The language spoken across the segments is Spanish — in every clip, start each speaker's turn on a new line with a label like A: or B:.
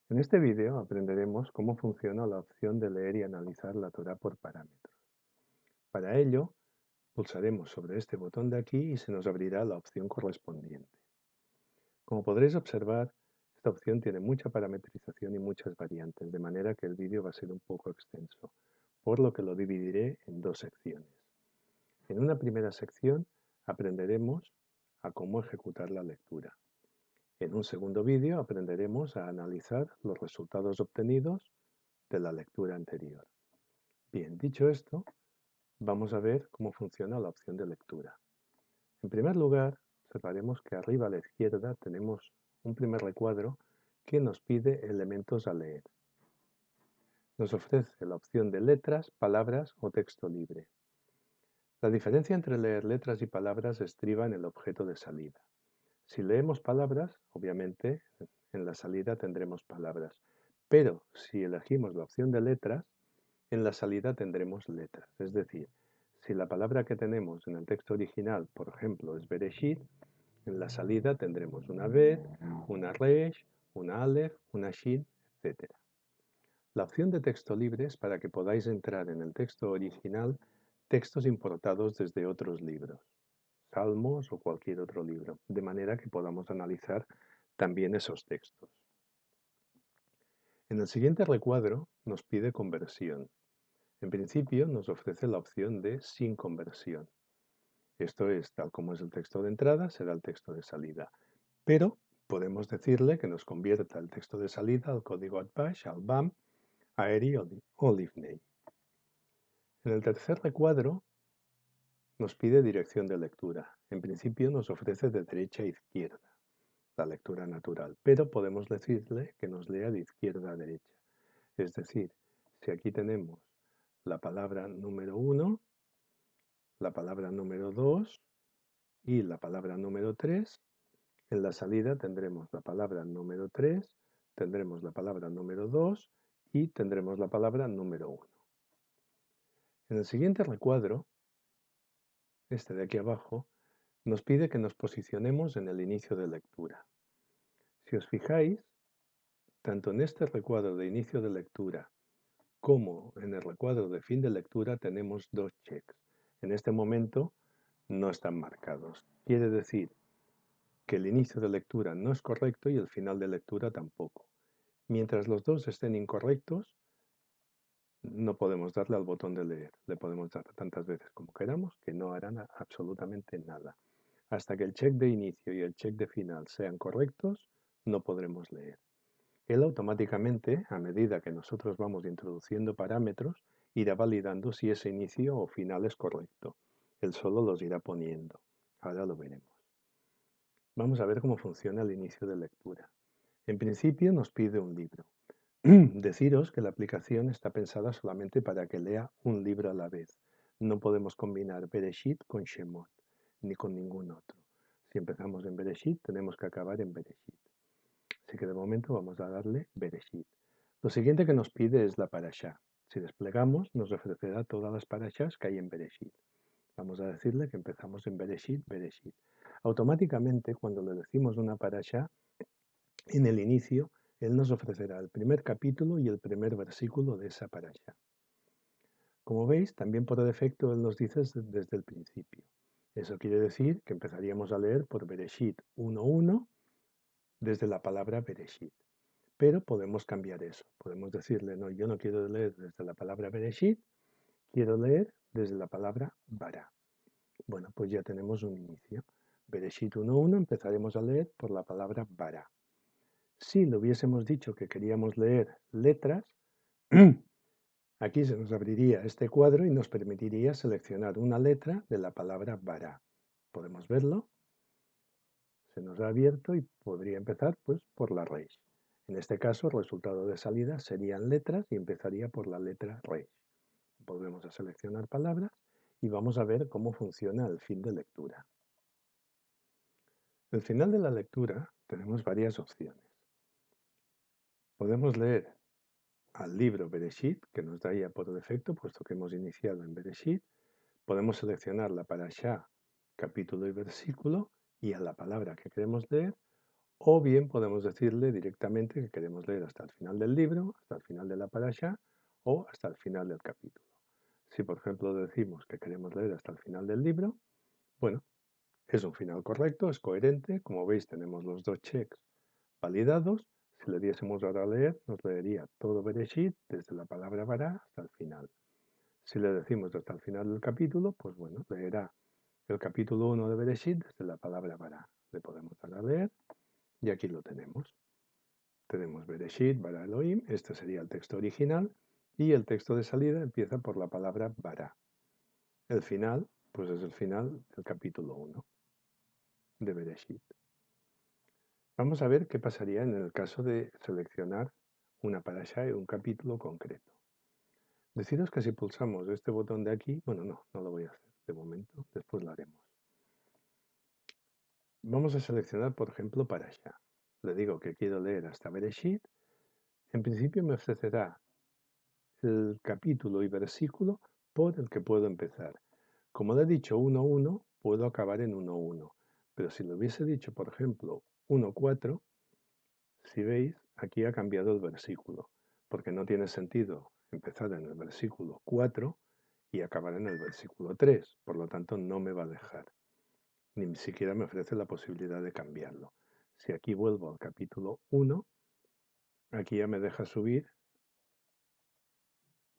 A: En este vídeo aprenderemos cómo funciona la opción de leer y analizar la Torá por parámetros. Para ello, pulsaremos sobre este botón de aquí y se nos abrirá la opción correspondiente. Como podréis observar, esta opción tiene mucha parametrización y muchas variantes, de manera que el vídeo va a ser un poco extenso, por lo que lo dividiré en dos secciones. En una primera sección aprenderemos a cómo ejecutar la lectura. En un segundo vídeo aprenderemos a analizar los resultados obtenidos de la lectura anterior. Bien, dicho esto, vamos a ver cómo funciona la opción de lectura. En primer lugar, observaremos que arriba a la izquierda tenemos un primer recuadro que nos pide elementos a leer. Nos ofrece la opción de letras, palabras o texto libre. La diferencia entre leer letras y palabras estriba en el objeto de salida. Si leemos palabras, obviamente en la salida tendremos palabras, pero si elegimos la opción de letras, en la salida tendremos letras. Es decir, si la palabra que tenemos en el texto original, por ejemplo, es Bereshit, en la salida tendremos una Bet, una Resh, una Aleph, una Shin, etc. La opción de texto libre es para que podáis entrar en el texto original textos importados desde otros libros, Salmos o cualquier otro libro, de manera que podamos analizar también esos textos. En el siguiente recuadro nos pide conversión. En principio nos ofrece la opción de sin conversión. Esto es, tal como es el texto de entrada, será el texto de salida. Pero podemos decirle que nos convierta el texto de salida al código ATBASH, al BAM, a ERI o LIFNEI. En el tercer recuadro nos pide dirección de lectura. En principio nos ofrece de derecha a izquierda, la lectura natural, pero podemos decirle que nos lea de izquierda a derecha. Es decir, si aquí tenemos la palabra número 1, la palabra número 2 y la palabra número 3, en la salida tendremos la palabra número 3, tendremos la palabra número 2 y tendremos la palabra número 1. En el siguiente recuadro, este de aquí abajo, nos pide que nos posicionemos en el inicio de lectura. Si os fijáis, tanto en este recuadro de inicio de lectura como en el recuadro de fin de lectura tenemos dos checks. En este momento no están marcados. Quiere decir que el inicio de lectura no es correcto y el final de lectura tampoco. Mientras los dos estén incorrectos, no podemos darle al botón de leer. Le podemos dar tantas veces como queramos que no harán absolutamente nada. Hasta que el check de inicio y el check de final sean correctos, no podremos leer. Él automáticamente, a medida que nosotros vamos introduciendo parámetros, irá validando si ese inicio o final es correcto. Él solo los irá poniendo. Ahora lo veremos. Vamos a ver cómo funciona el inicio de lectura. En principio nos pide un libro. Deciros que la aplicación está pensada solamente para que lea un libro a la vez. No podemos combinar Bereshit con Shemot, ni con ningún otro. Si empezamos en Bereshit, tenemos que acabar en Bereshit. Así que de momento vamos a darle Bereshit. Lo siguiente que nos pide es la parashá. Si desplegamos, nos ofrecerá todas las parashás que hay en Bereshit. Vamos a decirle que empezamos en Bereshit, Bereshit. Automáticamente, cuando le decimos una parashá, en el inicio, él nos ofrecerá el primer capítulo y el primer versículo de esa parashá. Como veis, también por defecto él nos dice desde el principio. Eso quiere decir que empezaríamos a leer por Bereshit 1.1 desde la palabra Bereshit. Pero podemos cambiar eso. Podemos decirle, no, yo no quiero leer desde la palabra Bereshit, quiero leer desde la palabra Bara. Bueno, pues ya tenemos un inicio. Bereshit 1.1 empezaremos a leer por la palabra Bara. Si le hubiésemos dicho que queríamos leer letras, aquí se nos abriría este cuadro y nos permitiría seleccionar una letra de la palabra Bara. Podemos verlo. Se nos ha abierto y podría empezar pues por la Resh. En este caso, el resultado de salida serían letras y empezaría por la letra Resh. Volvemos a seleccionar palabras y vamos a ver cómo funciona el fin de lectura. Al final de la lectura tenemos varias opciones. Podemos leer al libro Bereshit, que nos da ya por defecto, puesto que hemos iniciado en Bereshit. Podemos seleccionar la parashá, capítulo y versículo, y a la palabra que queremos leer, O bien podemos decirle directamente que queremos leer hasta el final del libro, hasta el final de la parasha o hasta el final del capítulo. Si por ejemplo decimos que queremos leer hasta el final del libro, bueno, es un final correcto, es coherente. Como veis tenemos los dos checks validados. Si le diésemos ahora a leer, nos leería todo Bereshit desde la palabra Bará hasta el final. Si le decimos hasta el final del capítulo, pues bueno, leerá el capítulo 1 de Bereshit desde la palabra Bará. Le podemos dar a leer y aquí lo tenemos. Tenemos Bereshit, Bara Elohim, este sería el texto original, y el texto de salida empieza por la palabra Bara. El final, pues es el final del capítulo 1 de Bereshit. Vamos a ver qué pasaría en el caso de seleccionar una parasha y un capítulo concreto. Deciros que si pulsamos este botón de aquí, bueno, no lo voy a hacer de momento, después lo haremos. Vamos a seleccionar, por ejemplo, parasha. Le digo que quiero leer hasta Bereshit. En principio me ofrecerá el capítulo y versículo por el que puedo empezar. Como le he dicho 1.1, puedo acabar en 1.1. Pero si le hubiese dicho, por ejemplo, 1.4, si veis, aquí ha cambiado el versículo, porque no tiene sentido empezar en el versículo 4 y acabar en el versículo 3. Por lo tanto, no me va a dejar. Ni siquiera me ofrece la posibilidad de cambiarlo. Si aquí vuelvo al capítulo 1, aquí ya me deja subir,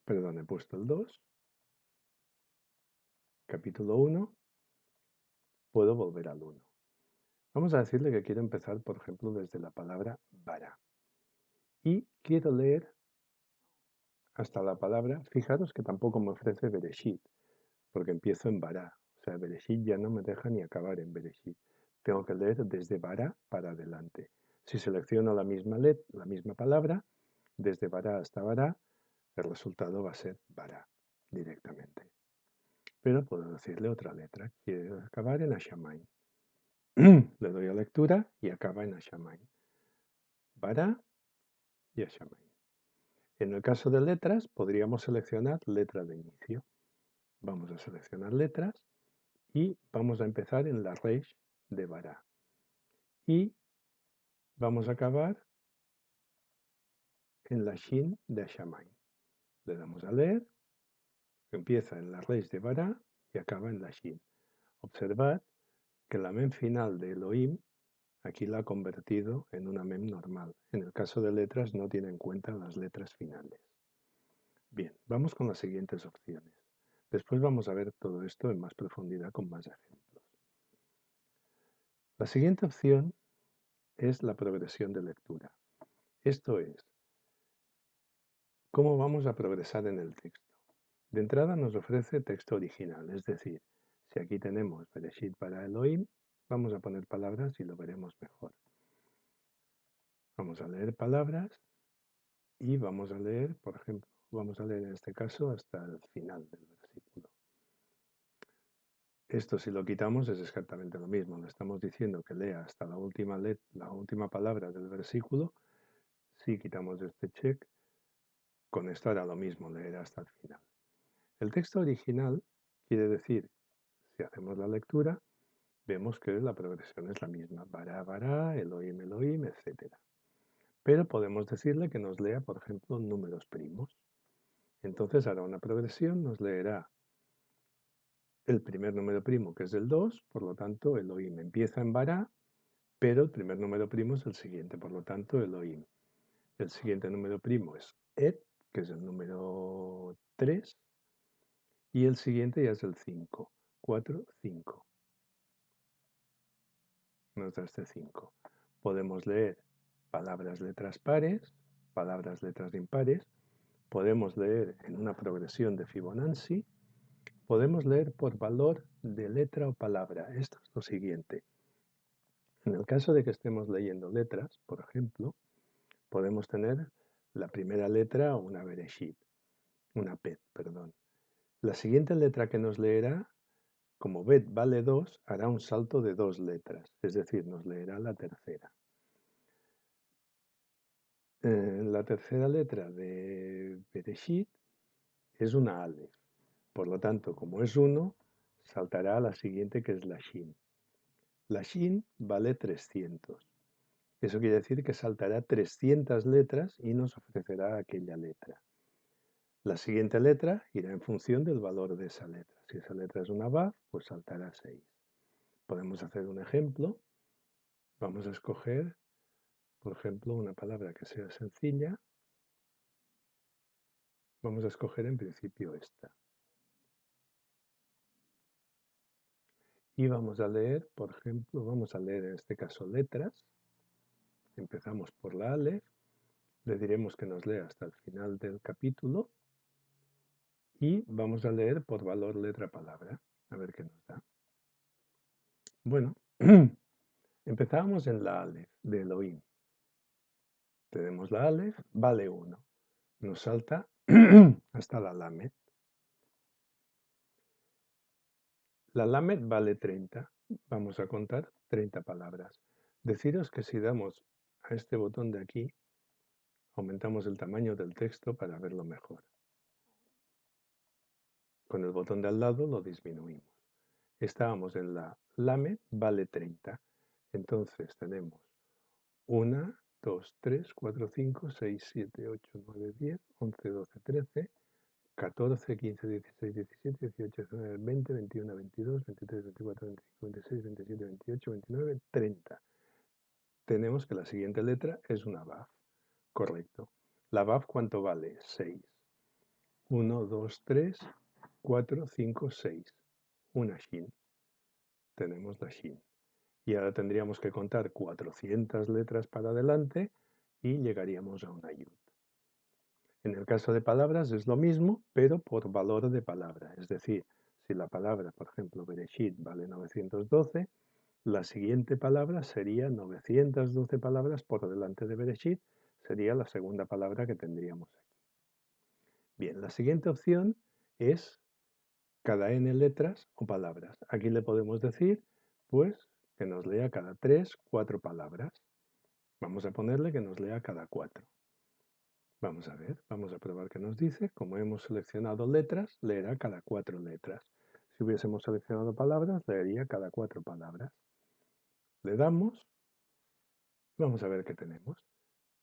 A: perdón, he puesto el 2, capítulo 1, puedo volver al 1. Vamos a decirle que quiero empezar, por ejemplo, desde la palabra bara. Y quiero leer hasta la palabra, fijaros que tampoco me ofrece Bereshit, porque empiezo en bara. O sea, Bereshit ya no me deja ni acabar en Bereshit. Tengo que leer desde bara para adelante. Si selecciono la misma palabra, desde bara hasta bara, el resultado va a ser bara directamente. Pero puedo decirle otra letra. Quiero acabar en Ashamain. Le doy a lectura y acaba en Ashamain. Bara y Ashamain. En el caso de letras, podríamos seleccionar letra de inicio. Vamos a seleccionar letras y vamos a empezar en la Reish de Bara. Y vamos a acabar en la Shin de Ashamain. Le damos a leer, empieza en la Reish de Bara y acaba en la Shin. Observad que la mem final de Elohim aquí la ha convertido en una mem normal. En el caso de letras no tiene en cuenta las letras finales. Bien, vamos con las siguientes opciones. Después vamos a ver todo esto en más profundidad con más ejemplos. La siguiente opción es la progresión de lectura. Esto es, ¿cómo vamos a progresar en el texto? De entrada nos ofrece texto original, es decir, si aquí tenemos Bereshit para Elohim, vamos a poner palabras y lo veremos mejor. Vamos a leer palabras y vamos a leer, por ejemplo, vamos a leer en este caso hasta el final del versículo. Esto si lo quitamos es exactamente lo mismo. Le estamos diciendo que lea hasta la última palabra del versículo. Si quitamos este check, con esto hará lo mismo, leer hasta el final. El texto original quiere decir, si hacemos la lectura, vemos que la progresión es la misma. Bara, bara, Elohim, Elohim, etc. Pero podemos decirle que nos lea, por ejemplo, números primos. Entonces hará una progresión, nos leerá el primer número primo, que es el 2, por lo tanto Elohim empieza en Bara, pero el primer número primo es el siguiente, por lo tanto Elohim. El siguiente número primo es Et, que es el número 3, y el siguiente ya es el 5. 4, 5. Nos da este 5. Podemos leer palabras, letras pares, palabras, letras impares. Podemos leer en una progresión de Fibonacci. Podemos leer por valor de letra o palabra. Esto es lo siguiente. En el caso de que estemos leyendo letras, por ejemplo, podemos tener la primera letra una Bereshit, una Pet, perdón. La siguiente letra que nos leerá, como Bet vale 2, hará un salto de 2 letras, es decir, nos leerá la tercera. La tercera letra de Bereshit es una Aleph. Por lo tanto, como es 1, saltará a la siguiente que es la Shin. La Shin vale 300. Eso quiere decir que saltará 300 letras y nos ofrecerá aquella letra. La siguiente letra irá en función del valor de esa letra. Si esa letra es una VAF, pues saltará 6. Podemos hacer un ejemplo. Vamos a escoger, por ejemplo, una palabra que sea sencilla. Vamos a escoger en principio esta. Y vamos a leer, por ejemplo, vamos a leer en este caso letras. Empezamos por la Aleph. Le diremos que nos lea hasta el final del capítulo. Y vamos a leer por valor letra palabra. A ver qué nos da. Bueno, empezábamos en la Aleph de Elohim. Tenemos la Aleph, vale 1. Nos salta hasta la Lamed. La Lamed vale 30. Vamos a contar 30 palabras. Deciros que si damos a este botón de aquí, aumentamos el tamaño del texto para verlo mejor. Con el botón de al lado lo disminuimos. Estábamos en la Lamed, vale 30. Entonces tenemos 1, 2, 3, 4, 5, 6, 7, 8, 9, 10, 11, 12, 13, 14, 15, 16, 17, 18, 19, 20, 21, 22, 23, 24, 25, 26, 27, 28, 29, 30. Tenemos que la siguiente letra es una VAF. Correcto. ¿La VAF cuánto vale? 6. 1, 2, 3, 4, 5, 6. Una Shin. Tenemos la Shin. Y ahora tendríamos que contar 400 letras para adelante y llegaríamos a una Yud. En el caso de palabras es lo mismo, pero por valor de palabra. Es decir, si la palabra, por ejemplo, Bereshit vale 912, la siguiente palabra sería 912 palabras por delante de Bereshit, sería la segunda palabra que tendríamos aquí. Bien, la siguiente opción es cada n letras o palabras. Aquí le podemos decir, pues, que nos lea cada 3, 4 palabras. Vamos a ponerle que nos lea cada 4. Vamos a ver, vamos a probar qué nos dice. Como hemos seleccionado letras, leerá cada 4 letras. Si hubiésemos seleccionado palabras, leería cada 4 palabras. Le damos, vamos a ver qué tenemos.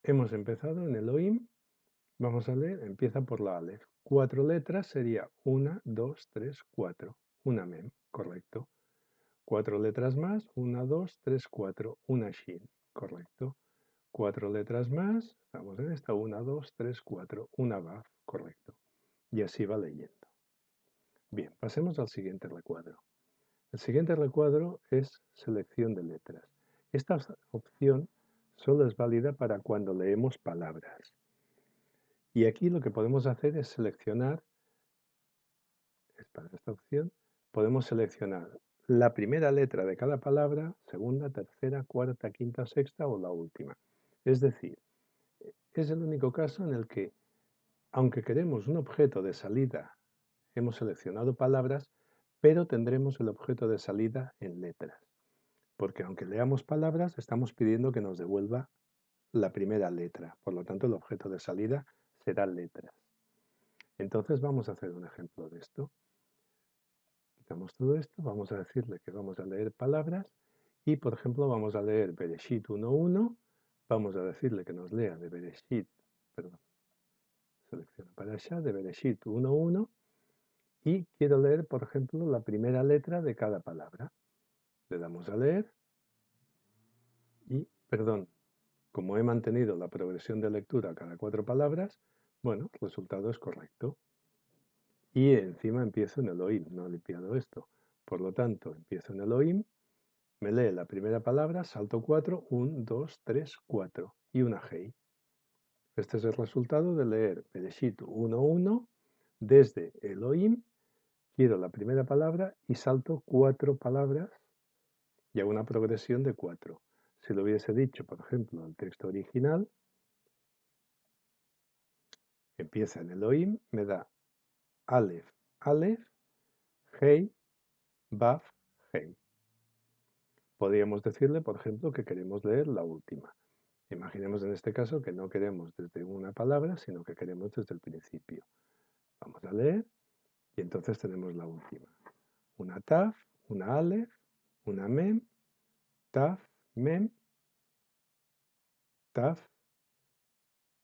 A: Hemos empezado en Elohim, vamos a leer, empieza por la Aleph. 4 letras sería 1, 2, 3, 4. Una Mem, correcto. 4 letras más, 1, 2, 3, 4. Una Shin, correcto. 4 letras más, estamos en esta, 1, 2, 3, 4. Una Vav, correcto. Y así va leyendo. Bien, pasemos al siguiente recuadro. El siguiente recuadro es selección de letras. Esta opción solo es válida para cuando leemos palabras. Y aquí lo que podemos hacer es seleccionar, para esta opción, podemos seleccionar la primera letra de cada palabra, segunda, tercera, cuarta, quinta, sexta o la última. Es decir, es el único caso en el que, aunque queremos un objeto de salida, hemos seleccionado palabras, pero tendremos el objeto de salida en letras. Porque aunque leamos palabras, estamos pidiendo que nos devuelva la primera letra. Por lo tanto, el objeto de salida será letras. Entonces vamos a hacer un ejemplo de esto. Quitamos todo esto, vamos a decirle que vamos a leer palabras y, por ejemplo, vamos a leer Bereshit 1.1. Vamos a decirle que nos lea de Bereshit, perdón, selecciona para allá, de Bereshit 1.1 y quiero leer, por ejemplo, la primera letra de cada palabra. Le damos a leer y, perdón, como he mantenido la progresión de lectura cada 4 palabras, bueno, el resultado es correcto. Y encima empiezo en Elohim, no he limpiado esto. Por lo tanto, empiezo en Elohim, me lee la primera palabra, salto 4, 1, 2, 3, 4 y una Hei. Este es el resultado de leer Bereshit 1.1 desde Elohim, quiero la primera palabra y salto 4 palabras y hago una progresión de 4. Si lo hubiese dicho, por ejemplo, el texto original, empieza en Elohim, me da Aleph, Aleph, Hei, Vav, Hei. Podríamos decirle, por ejemplo, que queremos leer la última. Imaginemos en este caso que no queremos desde una palabra, sino que queremos desde el principio. Vamos a leer y entonces tenemos la última. Una Taf, una Aleph, una Mem, Taf, Mem, Taf,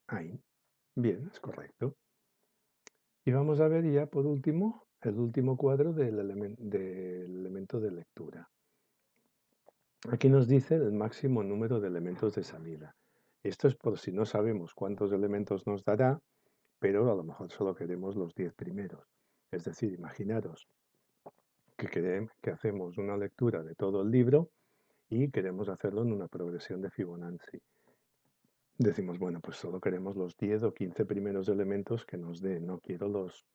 A: Ain. Bien, es correcto. Y vamos a ver ya por último el último cuadro del elemento de lectura. Aquí nos dice el máximo número de elementos de salida. Esto es por si no sabemos cuántos elementos nos dará, pero a lo mejor solo queremos los 10 primeros. Es decir, imaginaros que hacemos una lectura de todo el libro y queremos hacerlo en una progresión de Fibonacci. Decimos, bueno, pues solo queremos los 10 o 15 primeros elementos que nos dé, no quiero los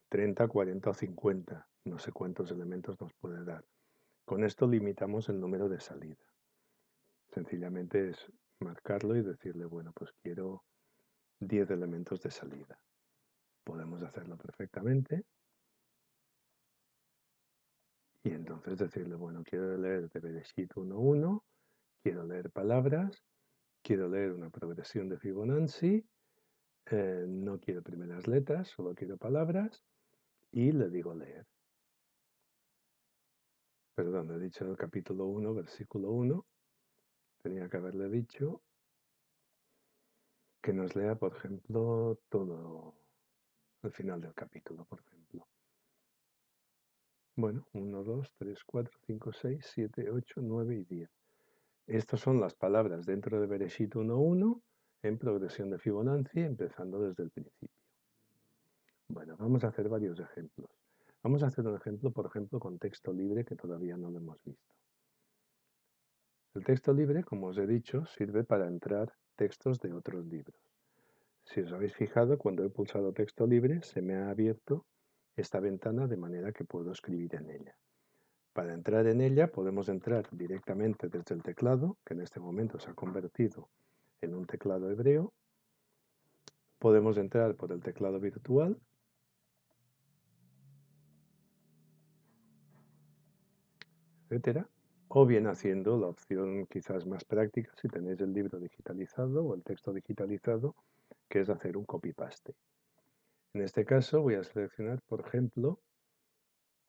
A: 30, 40 o 50, no sé cuántos elementos nos puede dar. Con esto limitamos el número de salida. Sencillamente es marcarlo y decirle, bueno, pues quiero 10 elementos de salida. Podemos hacerlo perfectamente. Y entonces decirle, bueno, quiero leer de Bereshit 1.1, quiero leer palabras, quiero leer una progresión de Fibonacci, no quiero primeras letras, solo quiero palabras, y le digo leer. Perdón, he dicho el capítulo 1, versículo 1, tenía que haberle dicho que nos lea, por ejemplo, todo el final del capítulo, por ejemplo. Bueno, 1, 2, 3, 4, 5, 6, 7, 8, 9 y 10. Estas son las palabras dentro de Bereshit 1.1 en progresión de Fibonacci, empezando desde el principio. Bueno, vamos a hacer varios ejemplos. Vamos a hacer un ejemplo, por ejemplo, con texto libre que todavía no lo hemos visto. El texto libre, como os he dicho, sirve para entrar textos de otros libros. Si os habéis fijado, cuando he pulsado texto libre, se me ha abierto esta ventana de manera que puedo escribir en ella. Para entrar en ella podemos entrar directamente desde el teclado, que en este momento se ha convertido en un teclado hebreo. Podemos entrar por el teclado virtual. Etcétera. O bien haciendo la opción quizás más práctica si tenéis el libro digitalizado o el texto digitalizado, que es hacer un copy-paste. En este caso voy a seleccionar, por ejemplo,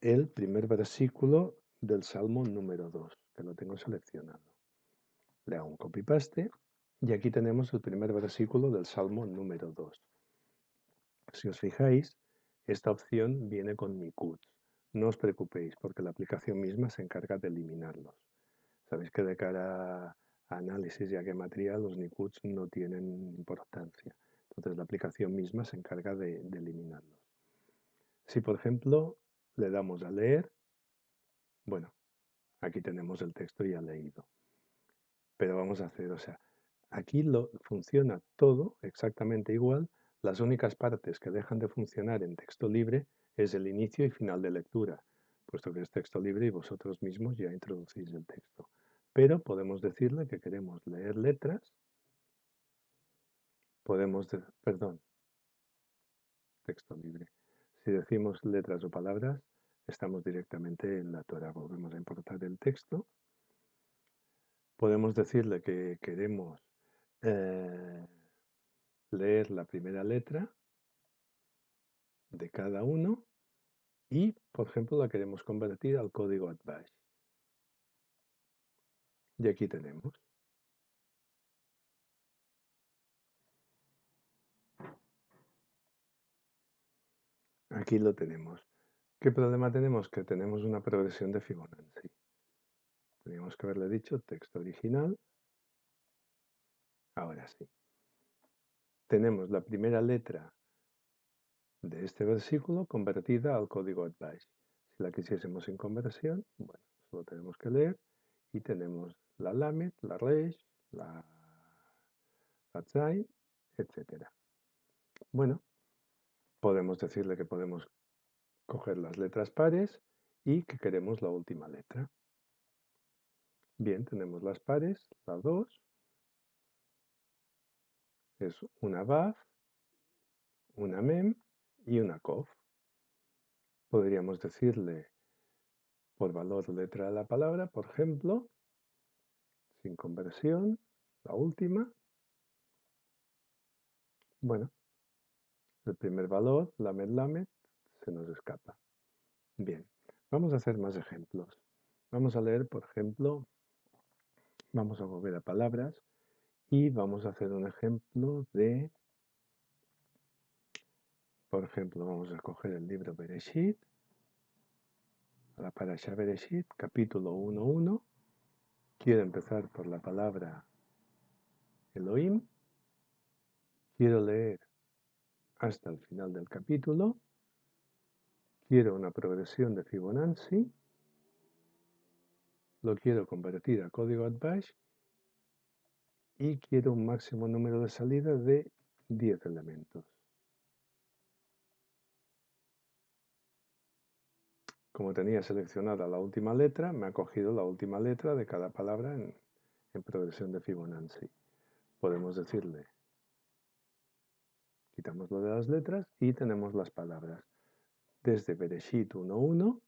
A: el primer versículo del Salmo número 2, que lo tengo seleccionado. Le hago un copy-paste y aquí tenemos el primer versículo del Salmo número 2. Si os fijáis, esta opción viene con nikuts. No os preocupéis porque la aplicación misma se encarga de eliminarlos. Sabéis que de cara a análisis y a geometría los nikuts no tienen importancia. Entonces la aplicación misma se encarga de eliminarlos. Si por ejemplo le damos a leer, bueno, aquí tenemos el texto ya leído. Pero vamos a hacer, aquí funciona todo exactamente igual. Las únicas partes que dejan de funcionar en texto libre es el inicio y final de lectura, puesto que es texto libre y vosotros mismos ya introducís el texto. Pero podemos decirle que queremos leer letras, texto libre. Si decimos letras o palabras, estamos directamente en la Torah. Volvemos a importar el texto. Podemos decirle que queremos leer la primera letra de cada uno y, por ejemplo, la queremos convertir al código ATBASH. Y aquí tenemos. Aquí lo tenemos. ¿Qué problema tenemos? Que tenemos una progresión de Fibonacci. Teníamos que haberle dicho texto original. Ahora sí. Tenemos la primera letra de este versículo convertida al código ATBASH. Si la quisiésemos en conversión, bueno, solo tenemos que leer y tenemos la Lamed, la Resh, la Zain, etc. Bueno, podemos decirle que podemos coger las letras pares y que queremos la última letra. Bien, tenemos las pares, la 2, es una Vav, una Mem y una Kof. Podríamos decirle por valor letra de la palabra, por ejemplo, sin conversión, la última. Bueno, el primer valor, Lamed Lamed, se nos escapa. Bien, vamos a hacer más ejemplos. Vamos a leer, por ejemplo, vamos a volver a palabras Y vamos a hacer un ejemplo de, por ejemplo, vamos a coger el libro Bereshit, la Parashá Bereshit, capítulo 1.1. Quiero empezar por la palabra Elohim. Quiero leer hasta el final del capítulo. Quiero una progresión de Fibonacci. Lo quiero convertir a código ATBash y quiero un máximo número de salida de 10 elementos. Como tenía seleccionada la última letra, me ha cogido la última letra de cada palabra en progresión de Fibonacci. Podemos decirle, quitamos lo de las letras y tenemos las palabras. Desde Bereshit 1.1,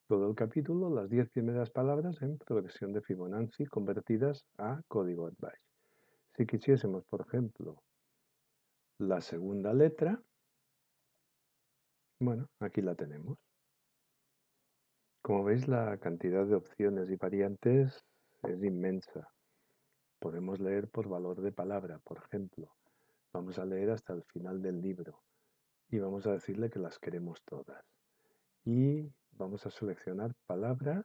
A: todo el capítulo, las 10 primeras palabras en progresión de Fibonacci convertidas a código ATBash. Si quisiésemos, por ejemplo, la segunda letra, bueno, aquí la tenemos. Como veis, la cantidad de opciones y variantes es inmensa. Podemos leer por valor de palabra, por ejemplo. Vamos a leer hasta el final del libro y vamos a decirle que las queremos todas. Y vamos a seleccionar palabras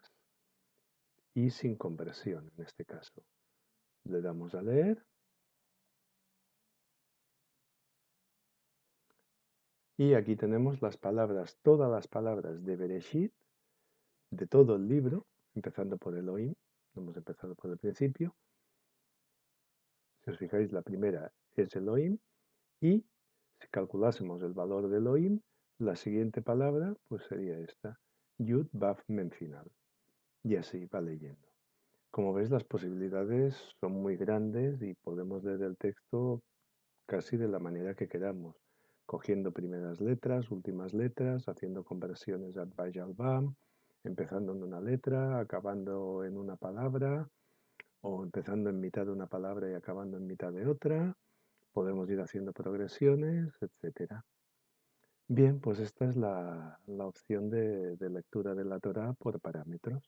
A: y sin conversión, en este caso. Le damos a leer y aquí tenemos las palabras, todas las palabras de Bereshit, de todo el libro, empezando por Elohim. Hemos empezado por el principio. Si os fijáis, la primera es Elohim y si calculásemos el valor de Elohim, la siguiente palabra pues sería esta, Yud Baf Mem final. Y así va leyendo. Como veis, las posibilidades son muy grandes y podemos leer el texto casi de la manera que queramos, cogiendo primeras letras, últimas letras, haciendo conversiones ad Baj al Bam, empezando en una letra, acabando en una palabra, o empezando en mitad de una palabra y acabando en mitad de otra. Podemos ir haciendo progresiones, etcétera. Bien, pues esta es la opción de lectura de la Torá por parámetros.